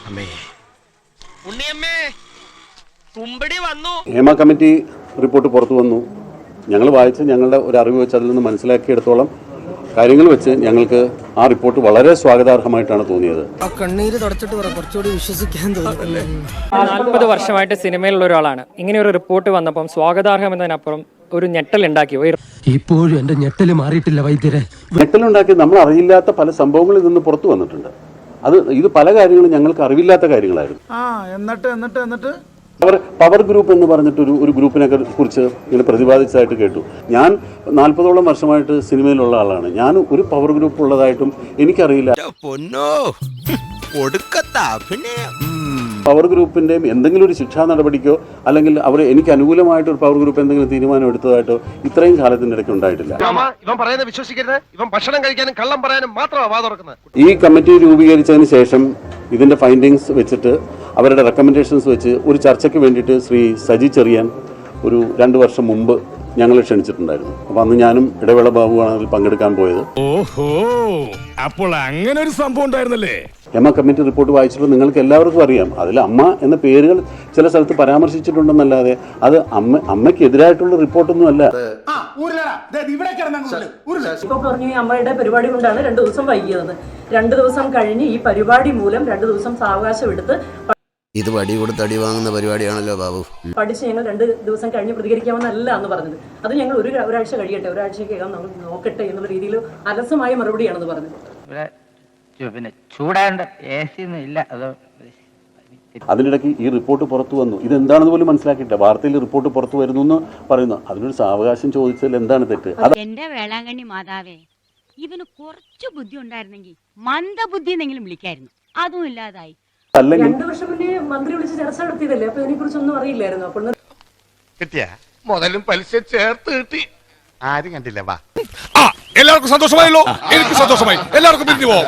ഉണ്ണിയമ്മേ കുമ്പടി വന്നു. Hema committee report പുറത്തു വന്നു. ഞങ്ങൾ വായിച്ച് ഞങ്ങളുടെ ഒരു അറിവ് വെച്ച് അതിൽ നിന്ന് മനസ്സിലാക്കിയെടുത്തോളം കാര്യങ്ങൾ വെച്ച് ഞങ്ങൾക്ക് ആ റിപ്പോർട്ട് വളരെ സ്വാഗതാർഹമായിട്ടാണ് തോന്നിയത്. കണ്ണീര് തുടച്ചിട്ട് കുറച്ചുകൂടി വിശ്വസിക്കാൻ തോന്നുന്നു. 40 വർഷമായിട്ട് സിനിമയിലുള്ള ഒരാളാണ്. ഇങ്ങനെ ഒരു റിപ്പോർട്ട് വന്നപ്പം സ്വാഗതാർഹം എന്നതിനപ്പുറം ഒരു ഞെട്ടൽ ഉണ്ടാക്കിയോ? ഇപ്പോഴും എന്റെ ഞെട്ടല് മാറിയിട്ടില്ല വൈദ്യരെ. ഞെട്ടലുണ്ടാക്കി നമ്മൾ അറിയില്ലാത്ത പല സംഭവങ്ങളിൽ നിന്ന് പുറത്തു വന്നിട്ടുണ്ട്. ഇത് പല കാര്യങ്ങളും ഞങ്ങൾക്ക് അറിവില്ലാത്ത കാര്യങ്ങളായിരുന്നു. എന്നിട്ട് പവർ ഗ്രൂപ്പ് എന്ന് പറഞ്ഞിട്ട് ഒരു ഗ്രൂപ്പിനെ കുറിച്ച് ഇങ്ങനെ പ്രതിപാദിച്ചതായിട്ട് കേട്ടു. ഞാൻ 40ഓളം വർഷമായിട്ട് സിനിമയിലുള്ള ആളാണ്. ഞാൻ ഒരു പവർ ഗ്രൂപ്പ് ഉള്ളതായിട്ടും എനിക്കറിയില്ല. പവർ ഗ്രൂപ്പിന്റെ എന്തെങ്കിലും ഒരു ശിക്ഷാ നടപടിക്കോ അല്ലെങ്കിൽ എനിക്ക് അനുകൂലമായിട്ട് ഒരു പവർ ഗ്രൂപ്പ് എന്തെങ്കിലും തീരുമാനം എടുത്തതായിട്ടോ ഇത്രയും കാലത്തിന്റെ ഇടയ്ക്ക് ഉണ്ടായിട്ടില്ല. ഈ കമ്മിറ്റി രൂപീകരിച്ചതിന് ശേഷം ഇതിന്റെ ഫൈൻഡിങ്സ് വെച്ചിട്ട് അവരുടെ റെക്കമെൻഡേഷൻസ് വെച്ച് ഒരു ചർച്ചയ്ക്ക് വേണ്ടിയിട്ട് ശ്രീ സജി ചെറിയാൻ ഒരു 2 വർഷം മുമ്പ് ഞങ്ങളെ ക്ഷണിച്ചിട്ടുണ്ടായിരുന്നു. അപ്പോൾ അന്ന് ഞാനും ഇടവേള ബാബുവാണ് അതിൽ പങ്കെടുക്കാൻ പോയത്. ഓഹോ, അപ്പോൾ അങ്ങനെ ഒരു സംഭവം ഉണ്ടായിരുന്നല്ലേ? ഹേമ കമ്മിറ്റി റിപ്പോർട്ട് വായിച്ചപ്പോൾ നിങ്ങൾക്ക് എല്ലാവർക്കും അറിയാം, അതിൽ അമ്മ എന്ന പേരുകൾ ചില സ്ഥലത്ത് പരാമർശിച്ചിട്ടുണ്ടെന്നല്ലാതെ അത് അമ്മയ്ക്കെതിരായിട്ടുള്ള റിപ്പോർട്ടൊന്നും അല്ല. ഇപ്പൊ പറഞ്ഞു ഈ അമ്മയുടെ പരിപാടി കൊണ്ടാണ് 2 ദിവസം വൈകിയത്. 2 ദിവസം കഴിഞ്ഞ് ഈ പരിപാടി മൂലം 2 ദിവസം സാവകാശം എടുത്ത് ഇത് വടി കൊടുത്ത് അടി വാങ്ങുന്ന പരിപാടിയാണല്ലോ ബാബു. പഠിച്ച് ഞങ്ങൾ 2 ദിവസം കഴിഞ്ഞ് പ്രതികരിക്കാമെന്നല്ല എന്ന് പറഞ്ഞത്. അത് ഞങ്ങൾ ഒരാഴ്ച കഴിയട്ടെ, ഒരാഴ്ചക്കകം നമ്മൾ നോക്കട്ടെ എന്നുള്ള രീതിയിൽ അലസമായ മറുപടിയാണെന്ന് പറഞ്ഞത്. പിന്നെ ചൂടാണ്ട് AC ഒന്നും ഇല്ല. അതിനിടയ്ക്ക് ഈ റിപ്പോർട്ട് പുറത്തു വന്നു. ഇതെന്താണെന്ന് പോലും മനസ്സിലാക്കിയില്ല. വാർത്തയിൽ റിപ്പോർട്ട് പുറത്തു വരുന്നു എന്ന് പറയുന്നു. അതിനൊരു സാവകാശം ചോദിച്ചാൽ എന്താണ് തെറ്റ്? എന്റെ വേളാങ്കണ്ണി മാതാവേ, ഇവന് കുറച്ചു ബുദ്ധി ഉണ്ടായിരുന്നെങ്കിൽ മന്ദബുദ്ധി എന്നെങ്കിലും വിളിക്കായിരുന്നു. അതും ഇല്ലാതായി. 2 വർഷം മുന്നേ മന്ത്രി വിളിച്ച് ചർച്ച നടത്തിയതല്ലേ, അപ്പൊ ഇതിനെ കുറിച്ചൊന്നും അറിയില്ലായിരുന്നു. അപ്പോൾ കിട്ടിയ മുതലും പലിശ ചേർത്ത് കിട്ടി. ആരും കണ്ടില്ല. വാ, എല്ലാവർക്കും സന്തോഷമായല്ലോ. എനിക്ക് സന്തോഷമായി. എല്ലാവർക്കും പിരിഞ്ഞു പോവാം.